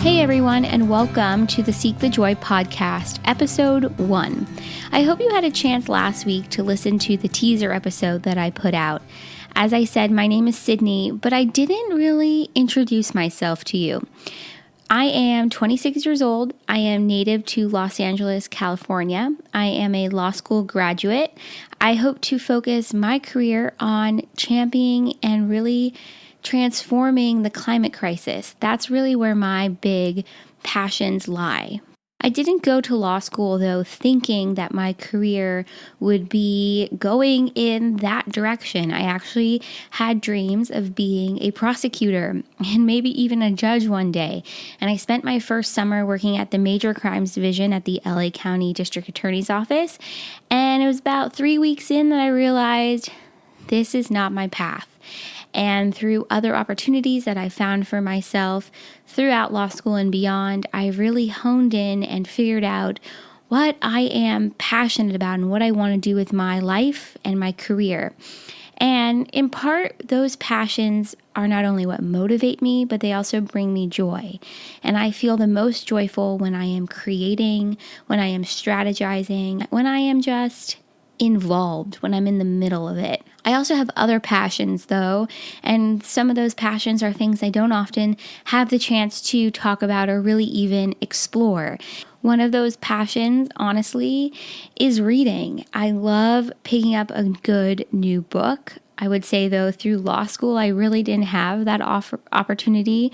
Hey everyone, and welcome to the Seek the Joy podcast, episode 1. I hope you had a chance last week to listen to the teaser episode that I put out. As I said, my name is Sydney, but I didn't really introduce myself to you. I am 26 years old. I am native to Los Angeles, California. I am a law school graduate. I hope to focus my career on championing and really transforming the climate crisis. That's really where my big passions lie. I didn't go to law school, though, thinking that my career would be going in that direction. I actually had dreams of being a prosecutor and maybe even a judge one day. And I spent my first summer working at the Major Crimes Division at the LA County District Attorney's Office. And it was about 3 weeks in that I realized this is not my path. And through other opportunities that I found for myself throughout law school and beyond, I really honed in and figured out what I am passionate about and what I want to do with my life and my career. And in part, those passions are not only what motivate me, but they also bring me joy. And I feel the most joyful when I am creating, when I am strategizing, when I am just involved, when I'm in the middle of it. I also have other passions though, and some of those passions are things I don't often have the chance to talk about or really even explore. One of those passions, honestly, is reading. I love picking up a good new book. I would say, though, through law school, I really didn't have that opportunity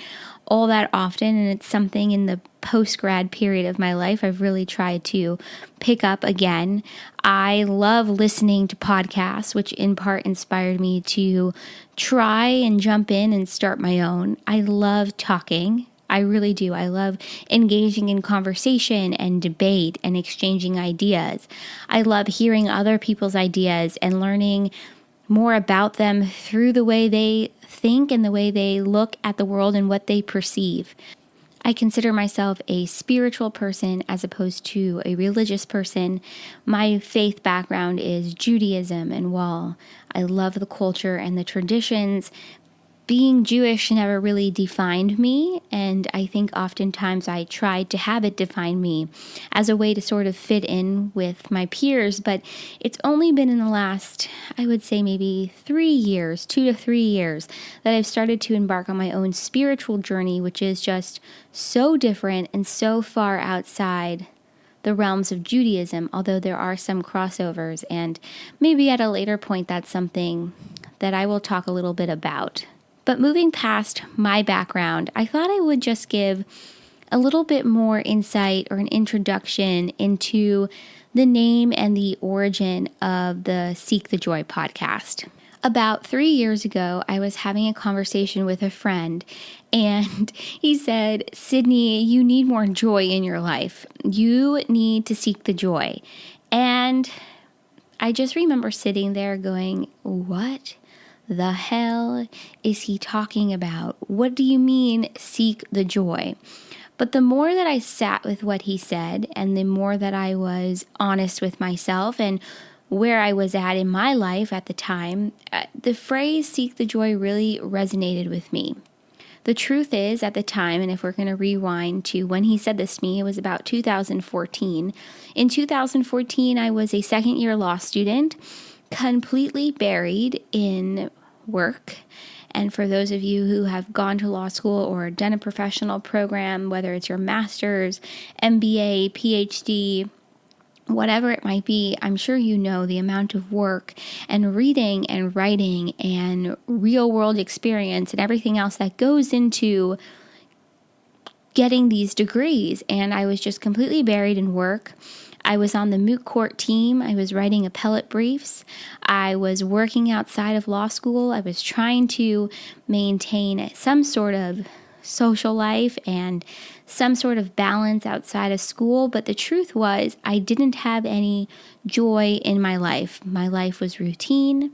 all that often, and it's something in the post-grad period of my life I've really tried to pick up again. I love listening to podcasts, which in part inspired me to try and jump in and start my own. I love talking. I really do. I love engaging in conversation and debate and exchanging ideas. I love hearing other people's ideas and learning more about them through the way they think and the way they look at the world and what they perceive. I consider myself a spiritual person as opposed to a religious person. My faith background is Judaism, and while I love the culture and the traditions, being Jewish never really defined me, and I think oftentimes I tried to have it define me as a way to sort of fit in with my peers, but it's only been in the last, I would say maybe 3 years, 2 to 3 years, that I've started to embark on my own spiritual journey, which is just so different and so far outside the realms of Judaism, although there are some crossovers, and maybe at a later point that's something that I will talk a little bit about. But moving past my background, I thought I would just give a little bit more insight or an introduction into the name and the origin of the Seek the Joy podcast. About 3 years ago, I was having a conversation with a friend, and he said, "Sydney, you need more joy in your life. You need to seek the joy." And I just remember sitting there going, "What the hell is he talking about? What do you mean, seek the joy?" But the more that I sat with what he said, and the more that I was honest with myself and where I was at in my life at the time, the phrase seek the joy really resonated with me. The truth is, at the time, and if we're going to rewind to when he said this to me, it was about 2014. In 2014, I was a second-year law student, completely buried in work. And for those of you who have gone to law school or done a professional program, whether it's your master's, MBA, PhD, whatever it might be, I'm sure you know the amount of work and reading and writing and real world experience and everything else that goes into getting these degrees. And I was just completely buried in work. I was on the moot court team. I was writing appellate briefs. I was working outside of law school. I was trying to maintain some sort of social life and some sort of balance outside of school. But the truth was, I didn't have any joy in my life. My life was routine,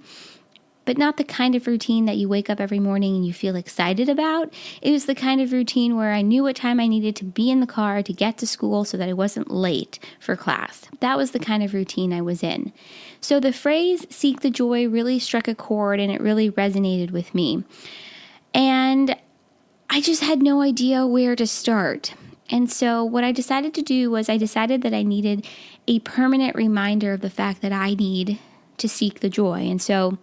but not the kind of routine that you wake up every morning and you feel excited about. It was the kind of routine where I knew what time I needed to be in the car to get to school so that I wasn't late for class. That was the kind of routine I was in. So the phrase seek the joy really struck a chord, and it really resonated with me. And I just had no idea where to start. And so what I decided to do was I decided that I needed a permanent reminder of the fact that I need to seek the joy. And so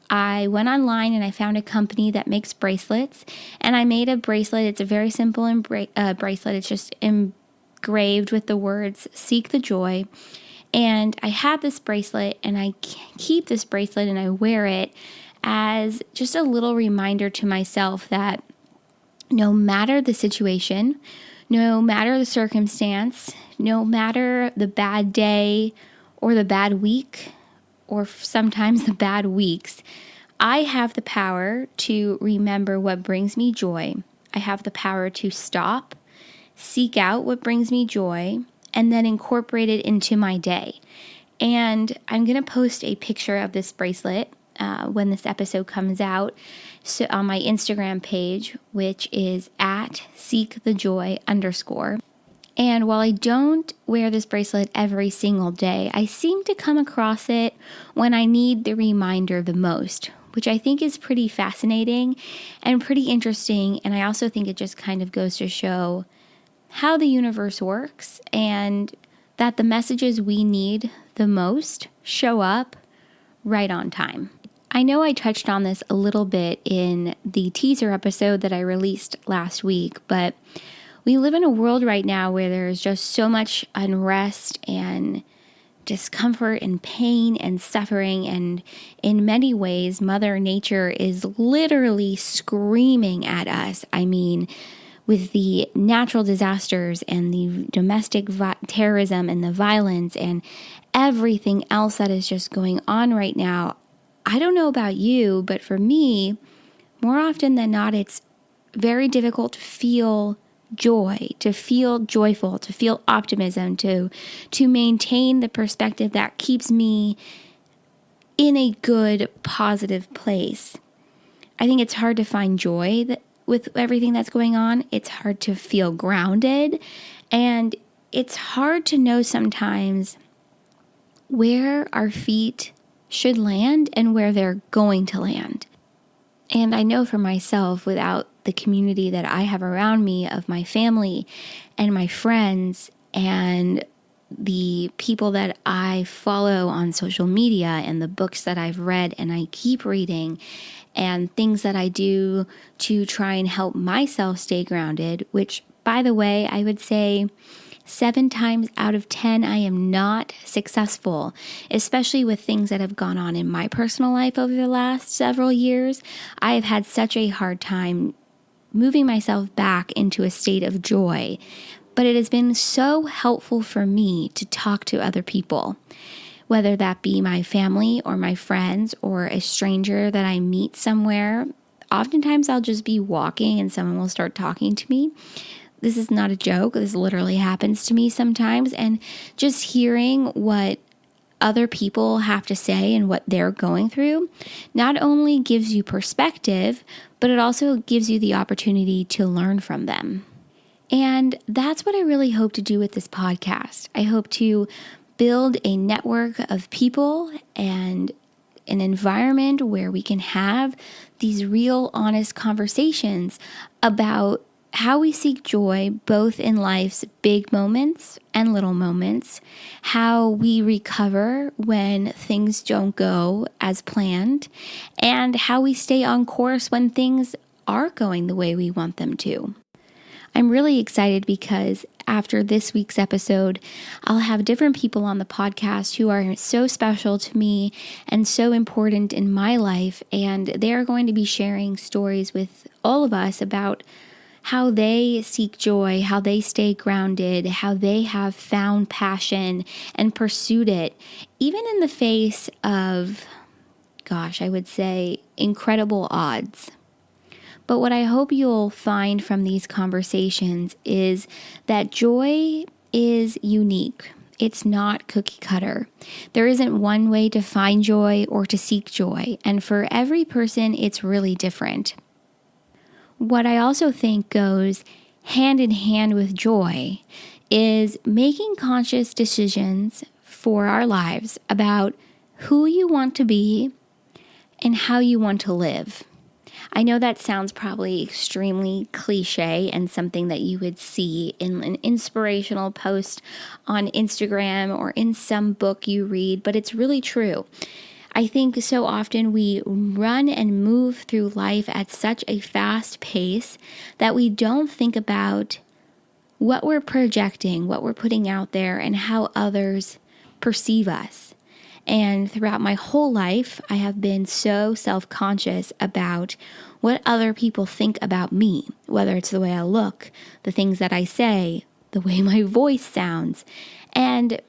I went online and I found a company that makes bracelets, and I made a bracelet. It's a very simple bracelet. It's just engraved with the words "Seek the Joy." And I have this bracelet, and I keep this bracelet and I wear it as just a little reminder to myself that no matter the situation, no matter the circumstance, no matter the bad day or the bad week, or sometimes the bad weeks, I have the power to remember what brings me joy. I have the power to stop, seek out what brings me joy, and then incorporate it into my day. And I'm going to post a picture of this bracelet when this episode comes out on my Instagram page, which is @seekthejoy_. And while I don't wear this bracelet every single day, I seem to come across it when I need the reminder the most, which I think is pretty fascinating and pretty interesting. And I also think it just kind of goes to show how the universe works and that the messages we need the most show up right on time. I know I touched on this a little bit in the teaser episode that I released last week, but we live in a world right now where there's just so much unrest and discomfort and pain and suffering. And in many ways, Mother Nature is literally screaming at us. I mean, with the natural disasters and the domestic terrorism and the violence and everything else that is just going on right now, I don't know about you, but for me, more often than not, it's very difficult to feel joy, to feel joyful, to feel optimism, to maintain the perspective that keeps me in a good, positive place. I think it's hard to find joy with everything that's going on. It's hard to feel grounded, and it's hard to know sometimes where our feet should land and where they're going to land. And I know for myself, without the community that I have around me of my family and my friends and the people that I follow on social media and the books that I've read and I keep reading and things that I do to try and help myself stay grounded, which, by the way, I would say 7 times out of 10, I am not successful, especially with things that have gone on in my personal life over the last several years. I have had such a hard time moving myself back into a state of joy, but it has been so helpful for me to talk to other people, whether that be my family or my friends or a stranger that I meet somewhere. Oftentimes I'll just be walking and someone will start talking to me. This is not a joke. This literally happens to me sometimes. And just hearing what other people have to say and what they're going through not only gives you perspective, but it also gives you the opportunity to learn from them. And that's what I really hope to do with this podcast. I hope to build a network of people and an environment where we can have these real, honest conversations about how we seek joy both in life's big moments and little moments, how we recover when things don't go as planned, and how we stay on course when things are going the way we want them to. I'm really excited because after this week's episode, I'll have different people on the podcast who are so special to me and so important in my life, and they're going to be sharing stories with all of us about how they seek joy, how they stay grounded, how they have found passion and pursued it, even in the face of, I would say, incredible odds. But what I hope you'll find from these conversations is that joy is unique. It's not cookie cutter. There isn't one way to find joy or to seek joy, and for every person, it's really different. What I also think goes hand in hand with joy is making conscious decisions for our lives about who you want to be and how you want to live. I know that sounds probably extremely cliche and something that you would see in an inspirational post on Instagram or in some book you read, but it's really true. I think so often we run and move through life at such a fast pace that we don't think about what we're projecting, what we're putting out there, and how others perceive us. And throughout my whole life, I have been so self-conscious about what other people think about me, whether it's the way I look, the things that I say, the way my voice sounds. And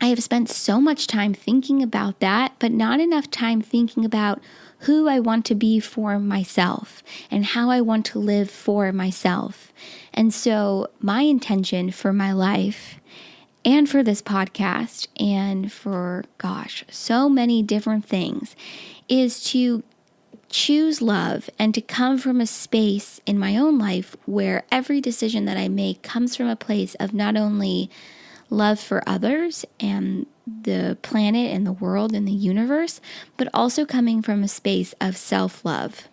I have spent so much time thinking about that, but not enough time thinking about who I want to be for myself and how I want to live for myself. And so my intention for my life and for this podcast and for, so many different things is to choose love and to come from a space in my own life where every decision that I make comes from a place of not only love for others and the planet and the world and the universe, but also coming from a space of self-love.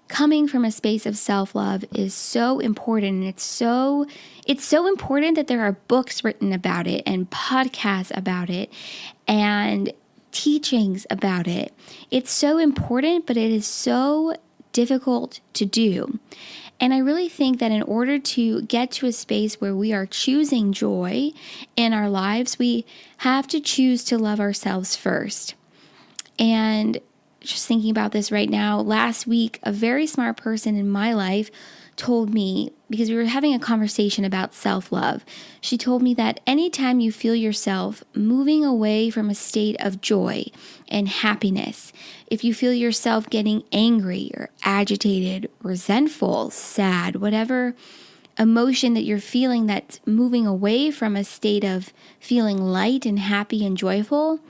Coming from a space of self-love is so important, and it's so important that there are books written about it and podcasts about it and teachings about it. It's so important, but it is so difficult to do. And I really think that in order to get to a space where we are choosing joy in our lives, we have to choose to love ourselves first. And just thinking about this right now, last week, a very smart person in my life told me, because we were having a conversation about self-love, she told me that anytime you feel yourself moving away from a state of joy and happiness, if you feel yourself getting angry or agitated, resentful, sad, whatever emotion that you're feeling that's moving away from a state of feeling light and happy and joyful,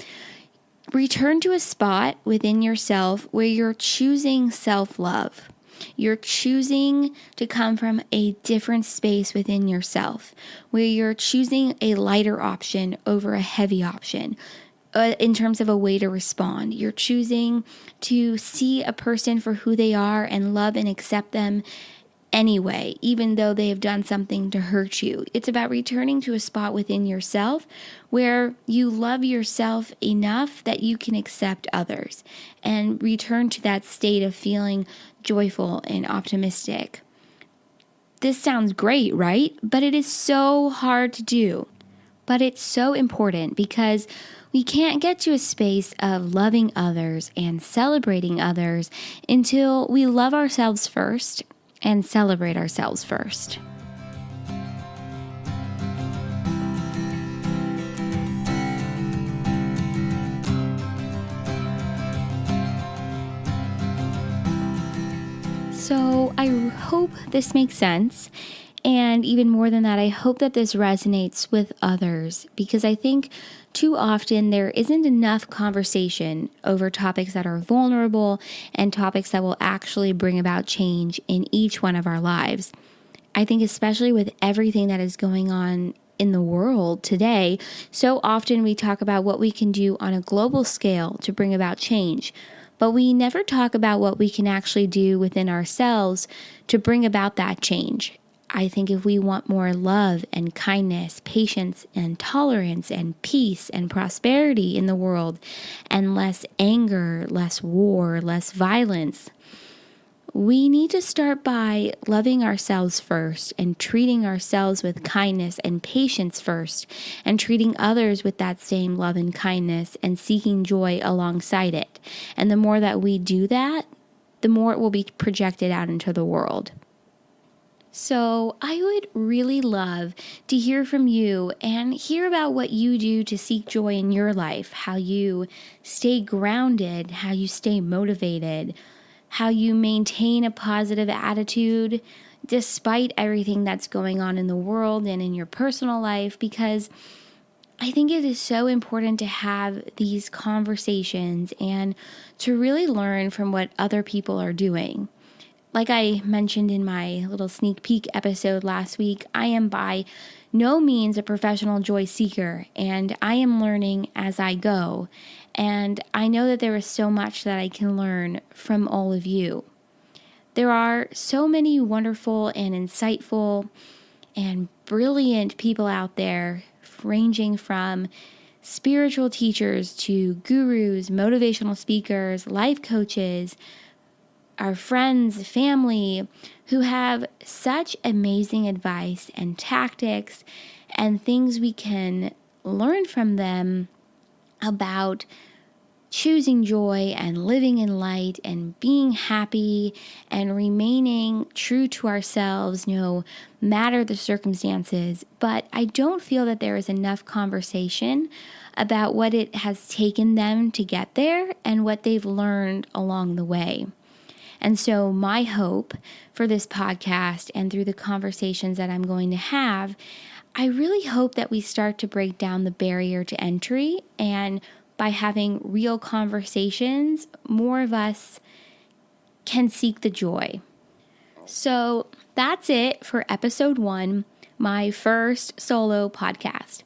return to a spot within yourself where you're choosing self-love. You're choosing to come from a different space within yourself, where you're choosing a lighter option over a heavy option in terms of a way to respond. You're choosing to see a person for who they are and love and accept them anyway, even though they have done something to hurt you. It's about returning to a spot within yourself where you love yourself enough that you can accept others and return to that state of feeling joyful and optimistic. This sounds great, right? But it is so hard to do. But it's so important because we can't get to a space of loving others and celebrating others until we love ourselves first and celebrate ourselves first. So I hope this makes sense. And even more than that, I hope that this resonates with others, because I think too often there isn't enough conversation over topics that are vulnerable and topics that will actually bring about change in each one of our lives. I think especially with everything that is going on in the world today, so often we talk about what we can do on a global scale to bring about change, but we never talk about what we can actually do within ourselves to bring about that change. I think if we want more love and kindness, patience and tolerance and peace and prosperity in the world, and less anger, less war, less violence, we need to start by loving ourselves first and treating ourselves with kindness and patience first, and treating others with that same love and kindness and seeking joy alongside it. And the more that we do that, the more it will be projected out into the world. So I would really love to hear from you and hear about what you do to seek joy in your life, how you stay grounded, how you stay motivated, how you maintain a positive attitude despite everything that's going on in the world and in your personal life, because I think it is so important to have these conversations and to really learn from what other people are doing. Like I mentioned in my little sneak peek episode last week, I am by no means a professional joy seeker, and I am learning as I go. And I know that there is so much that I can learn from all of you. There are so many wonderful and insightful and brilliant people out there, ranging from spiritual teachers to gurus, motivational speakers, life coaches, our friends, family, who have such amazing advice and tactics and things we can learn from them about choosing joy and living in light and being happy and remaining true to ourselves no matter the circumstances. But I don't feel that there is enough conversation about what it has taken them to get there and what they've learned along the way. And so my hope for this podcast and through the conversations that I'm going to have, I really hope that we start to break down the barrier to entry, and by having real conversations, more of us can seek the joy. So that's it for episode 1, my first solo podcast.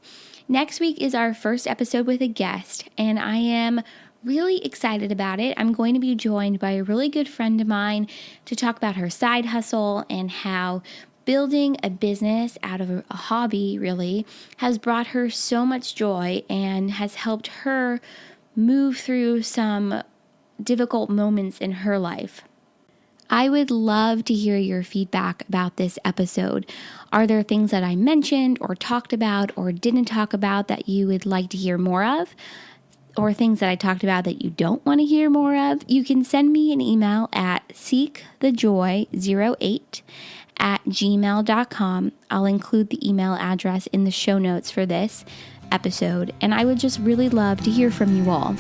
Next week is our first episode with a guest, and I am really excited about it. I'm going to be joined by a really good friend of mine to talk about her side hustle and how building a business out of a hobby really has brought her so much joy and has helped her move through some difficult moments in her life. I would love to hear your feedback about this episode. Are there things that I mentioned or talked about or didn't talk about that you would like to hear more of? Or things that I talked about that you don't want to hear more of? You can send me an email at seekthejoy08@gmail.com. I'll include the email address in the show notes for this episode, and I would just really love to hear from you all.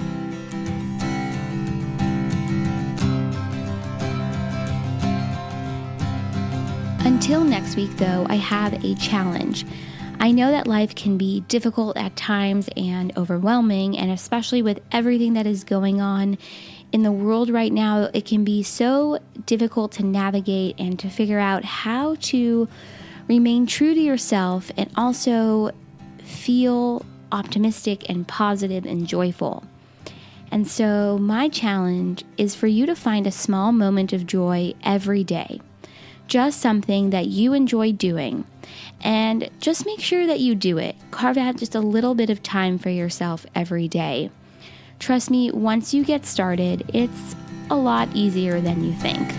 Until next week, though, I have a challenge. I know that life can be difficult at times and overwhelming, and especially with everything that is going on in the world right now, it can be so difficult to navigate and to figure out how to remain true to yourself and also feel optimistic and positive and joyful. And so my challenge is for you to find a small moment of joy every day. Just something that you enjoy doing, and just make sure that you do it. Carve out just a little bit of time for yourself every day. Trust me, once you get started, it's a lot easier than you think.